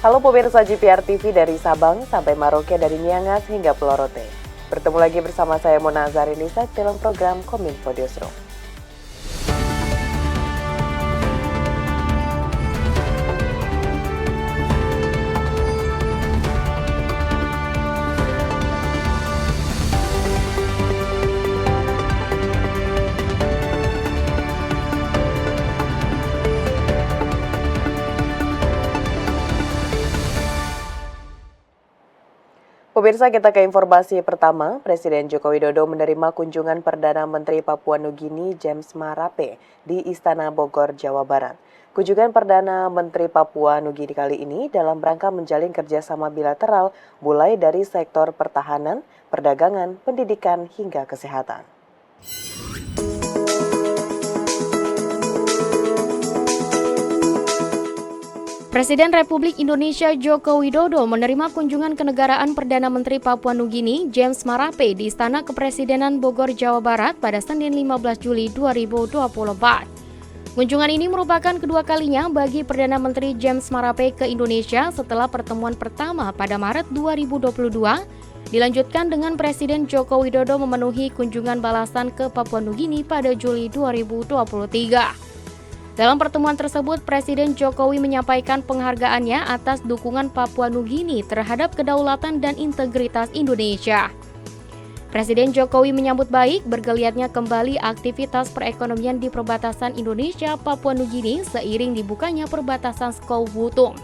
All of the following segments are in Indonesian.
Halo pemirsa GPR TV dari Sabang sampai Maroke, dari Miangas hingga Pulau Rote. Bertemu lagi bersama saya Mona Azarinisa dalam program Kominfo Newsroom. Pemirsa, kita ke informasi pertama. Presiden Joko Widodo menerima kunjungan Perdana Menteri Papua Nugini James Marape di Istana Bogor, Jawa Barat. Kunjungan Perdana Menteri Papua Nugini kali ini dalam rangka menjalin kerjasama bilateral mulai dari sektor pertahanan, perdagangan, pendidikan, hingga kesehatan. Presiden Republik Indonesia Joko Widodo menerima kunjungan kenegaraan Perdana Menteri Papua Nugini James Marape di Istana Kepresidenan Bogor, Jawa Barat pada Senin 15 Juli 2024. Kunjungan ini merupakan kedua kalinya bagi Perdana Menteri James Marape ke Indonesia setelah pertemuan pertama pada Maret 2022, dilanjutkan dengan Presiden Joko Widodo memenuhi kunjungan balasan ke Papua Nugini pada Juli 2023. Dalam pertemuan tersebut, Presiden Jokowi menyampaikan penghargaannya atas dukungan Papua Nugini terhadap kedaulatan dan integritas Indonesia. Presiden Jokowi menyambut baik bergeliatnya kembali aktivitas perekonomian di perbatasan Indonesia-Papua Nugini seiring dibukanya perbatasan Skou-Wutung.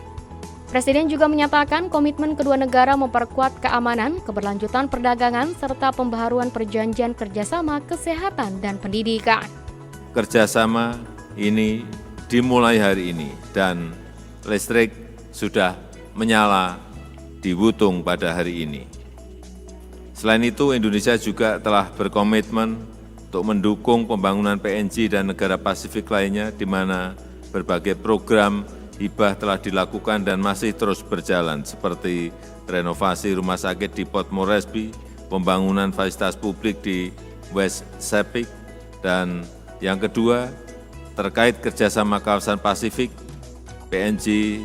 Presiden juga menyatakan komitmen kedua negara memperkuat keamanan, keberlanjutan perdagangan, serta pembaharuan perjanjian kerjasama kesehatan dan pendidikan. Kerjasama ini dimulai hari ini dan listrik sudah menyala di Wutung pada hari ini. Selain itu, Indonesia juga telah berkomitmen untuk mendukung pembangunan PNG dan negara Pasifik lainnya, di mana berbagai program hibah telah dilakukan dan masih terus berjalan, seperti renovasi rumah sakit di Port Moresby, pembangunan fasilitas publik di West Sepik, dan yang kedua, terkait kerjasama kawasan Pasifik, PNG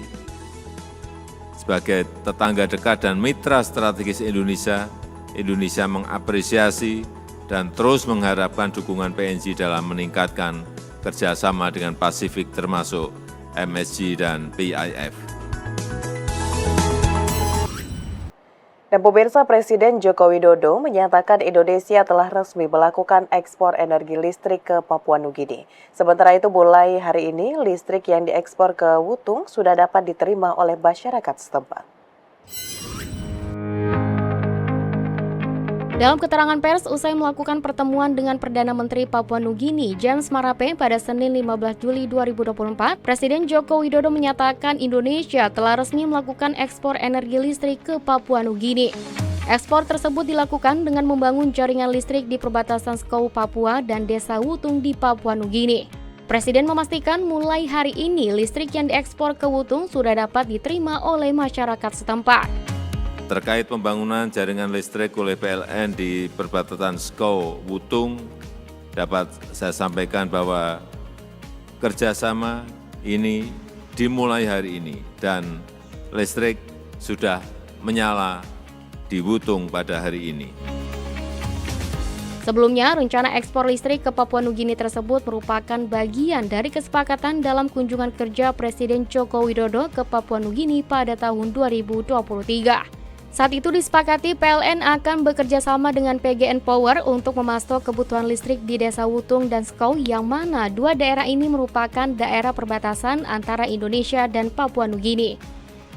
sebagai tetangga dekat dan mitra strategis Indonesia, Indonesia mengapresiasi dan terus mengharapkan dukungan PNG dalam meningkatkan kerjasama dengan Pasifik termasuk MSG dan PIF. Dan pemirsa, Presiden Joko Widodo menyatakan Indonesia telah resmi melakukan ekspor energi listrik ke Papua Nugini. Sementara itu, mulai hari ini listrik yang diekspor ke Wutung sudah dapat diterima oleh masyarakat setempat. Dalam keterangan pers usai melakukan pertemuan dengan Perdana Menteri Papua Nugini James Marape pada Senin 15 Juli 2024, Presiden Joko Widodo menyatakan Indonesia telah resmi melakukan ekspor energi listrik ke Papua Nugini. Ekspor tersebut dilakukan dengan membangun jaringan listrik di perbatasan Skou, Papua dan Desa Wutung di Papua Nugini. Presiden memastikan mulai hari ini listrik yang diekspor ke Wutung sudah dapat diterima oleh masyarakat setempat. Terkait pembangunan jaringan listrik oleh PLN di perbatasan Skou Wutung, dapat saya sampaikan bahwa kerjasama ini dimulai hari ini dan listrik sudah menyala di Wutung pada hari ini. Sebelumnya, rencana ekspor listrik ke Papua Nugini tersebut merupakan bagian dari kesepakatan dalam kunjungan kerja Presiden Joko Widodo ke Papua Nugini pada tahun 2023. Saat itu disepakati PLN akan bekerja sama dengan PGN Power untuk memasok kebutuhan listrik di Desa Wutung dan Skou, yang mana dua daerah ini merupakan daerah perbatasan antara Indonesia dan Papua Nugini.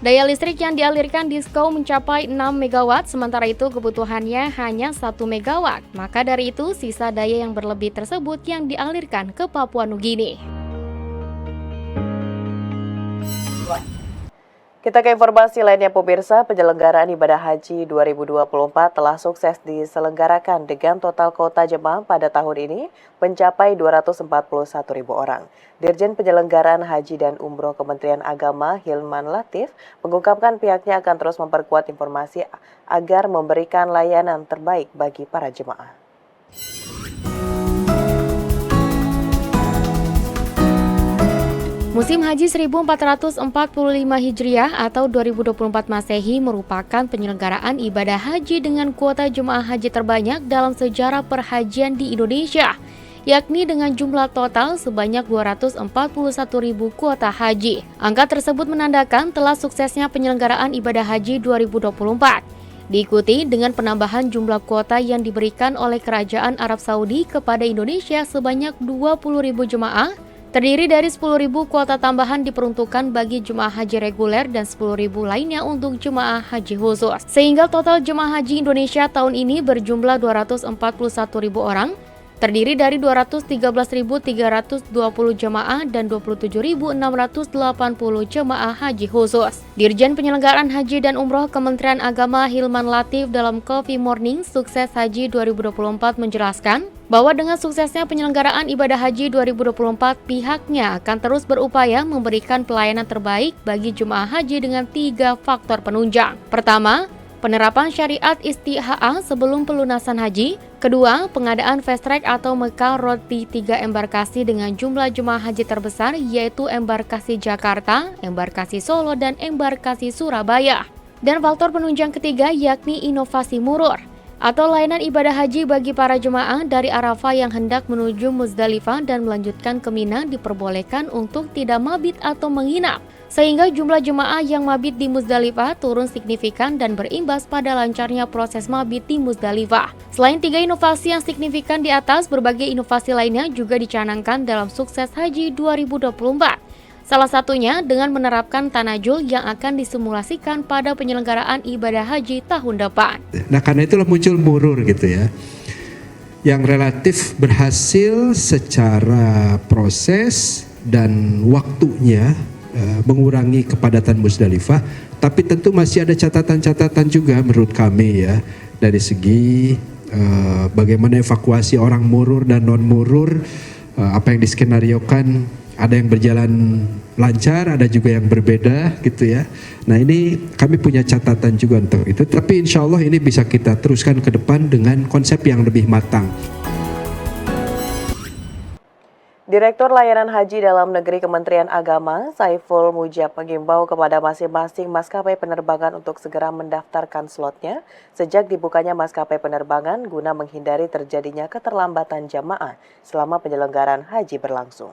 Daya listrik yang dialirkan di Skou mencapai 6 MW, sementara itu kebutuhannya hanya 1 MW. Maka dari itu, sisa daya yang berlebih tersebut yang dialirkan ke Papua Nugini. Kita ke informasi lainnya, pemirsa. Penyelenggaraan ibadah haji 2024 telah sukses diselenggarakan dengan total kuota jemaah pada tahun ini mencapai 241.000 orang. Dirjen Penyelenggaraan Haji dan Umroh Kementerian Agama Hilman Latif mengungkapkan pihaknya akan terus memperkuat informasi agar memberikan layanan terbaik bagi para jemaah. Musim Haji 1445 Hijriah atau 2024 Masehi merupakan penyelenggaraan ibadah haji dengan kuota jemaah haji terbanyak dalam sejarah perhajian di Indonesia, yakni dengan jumlah total sebanyak 241.000 kuota haji. Angka tersebut menandakan telah suksesnya penyelenggaraan ibadah haji 2024. Diikuti dengan penambahan jumlah kuota yang diberikan oleh Kerajaan Arab Saudi kepada Indonesia sebanyak 20.000 jemaah, terdiri dari 10.000 kuota tambahan diperuntukkan bagi jemaah haji reguler dan 10.000 lainnya untuk jemaah haji khusus. Sehingga total jemaah haji Indonesia tahun ini berjumlah 241.000 orang, terdiri dari 213.320 jemaah dan 27.680 jemaah haji khusus. Dirjen Penyelenggaraan Haji dan Umroh Kementerian Agama Hilman Latif dalam Coffee Morning Sukses Haji 2024 menjelaskan bahwa dengan suksesnya penyelenggaraan ibadah haji 2024, pihaknya akan terus berupaya memberikan pelayanan terbaik bagi jemaah haji dengan 3 faktor penunjang. Pertama, penerapan syariat istihaah sebelum pelunasan haji. Kedua, pengadaan fast track atau Mekah Road di 3 embarkasi dengan jumlah jemaah haji terbesar, yaitu embarkasi Jakarta, embarkasi Solo, dan embarkasi Surabaya. Dan faktor penunjang ketiga yakni inovasi murur, atau layanan ibadah haji bagi para jemaah dari Arafah yang hendak menuju Muzdalifah dan melanjutkan ke Mina diperbolehkan untuk tidak mabit atau menginap, sehingga jumlah jemaah yang mabit di Muzdalifah turun signifikan dan berimbas pada lancarnya proses mabit di Muzdalifah. Selain 3 inovasi yang signifikan di atas, berbagai inovasi lainnya juga dicanangkan dalam Sukses Haji 2024. Salah satunya dengan menerapkan tanajul yang akan disimulasikan pada penyelenggaraan ibadah haji tahun depan. Nah, karena itulah muncul murur gitu ya, yang relatif berhasil secara proses dan waktunya mengurangi kepadatan Muzdalifah. Tapi tentu masih ada catatan-catatan juga menurut kami ya, dari segi bagaimana evakuasi orang murur dan non murur, apa yang diskenariokan. Ada yang berjalan lancar, ada juga yang berbeda gitu ya. Nah, ini kami punya catatan juga untuk itu. Tapi insya Allah ini bisa kita teruskan ke depan dengan konsep yang lebih matang. Direktur Layanan Haji Dalam Negeri Kementerian Agama, Saiful Mujab, mengimbau kepada masing-masing maskapai penerbangan untuk segera mendaftarkan slotnya sejak dibukanya maskapai penerbangan guna menghindari terjadinya keterlambatan jamaah selama penyelenggaraan haji berlangsung.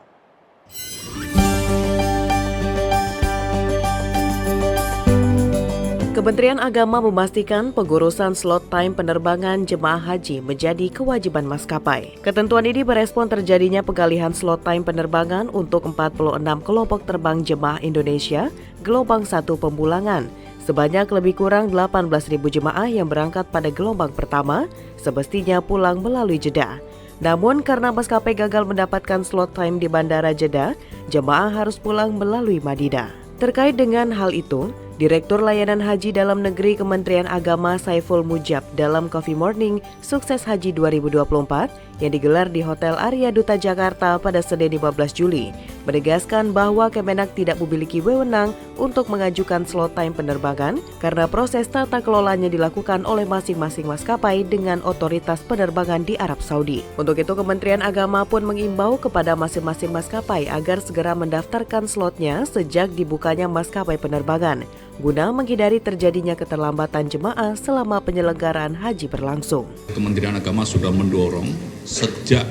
Kementerian Agama memastikan pengurusan slot time penerbangan jemaah haji menjadi kewajiban maskapai. Ketentuan ini berespon terjadinya pengalihan slot time penerbangan untuk 46 kelompok terbang jemaah Indonesia gelombang 1 pemulangan. Sebanyak lebih kurang 18.000 jemaah yang berangkat pada gelombang pertama semestinya pulang melalui Jeddah. Namun karena maskapai gagal mendapatkan slot time di Bandara Jeddah, jemaah harus pulang melalui Madinah. Terkait dengan hal itu, Direktur Layanan Haji Dalam Negeri Kementerian Agama Saiful Mujab dalam Coffee Morning Sukses Haji 2024 yang digelar di Hotel Arya Duta Jakarta pada Senin 15 Juli menegaskan bahwa Kemenak tidak memiliki wewenang untuk mengajukan slot time penerbangan karena proses tata kelolanya dilakukan oleh masing-masing maskapai dengan otoritas penerbangan di Arab Saudi. Untuk itu Kementerian Agama pun mengimbau kepada masing-masing maskapai agar segera mendaftarkan slotnya sejak dibukanya maskapai penerbangan guna menghindari terjadinya keterlambatan jemaah selama penyelenggaraan haji berlangsung. Kementerian Agama sudah mendorong sejak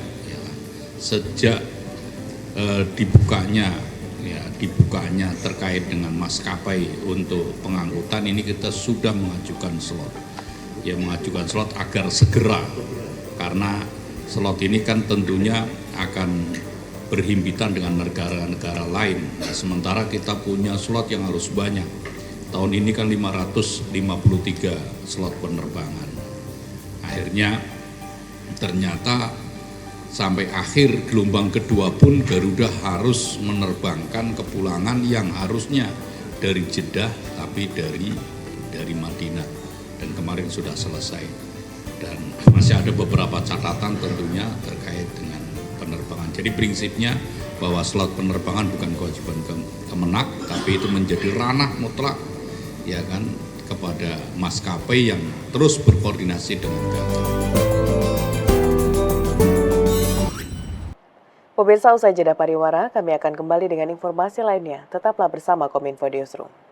dibukanya terkait dengan maskapai untuk pengangkutan ini kita sudah mengajukan slot. Ya, mengajukan slot agar segera, karena slot ini kan tentunya akan berhimpitan dengan negara-negara lain. Nah, sementara kita punya slot yang harus banyak. Tahun ini kan 553 slot penerbangan. Akhirnya ternyata sampai akhir gelombang kedua pun Garuda harus menerbangkan kepulangan yang harusnya dari Jeddah tapi dari Madinah, dan kemarin sudah selesai. Dan masih ada beberapa catatan tentunya terkait dengan penerbangan. Jadi prinsipnya bahwa slot penerbangan bukan kewajiban Kemenak, tapi itu menjadi ranah mutlak ya kan kepada maskapai yang terus berkoordinasi dengan Garuda. Pemirsa, usai jeda pariwara, kami akan kembali dengan informasi lainnya. Tetaplah bersama Kominfo Newsroom.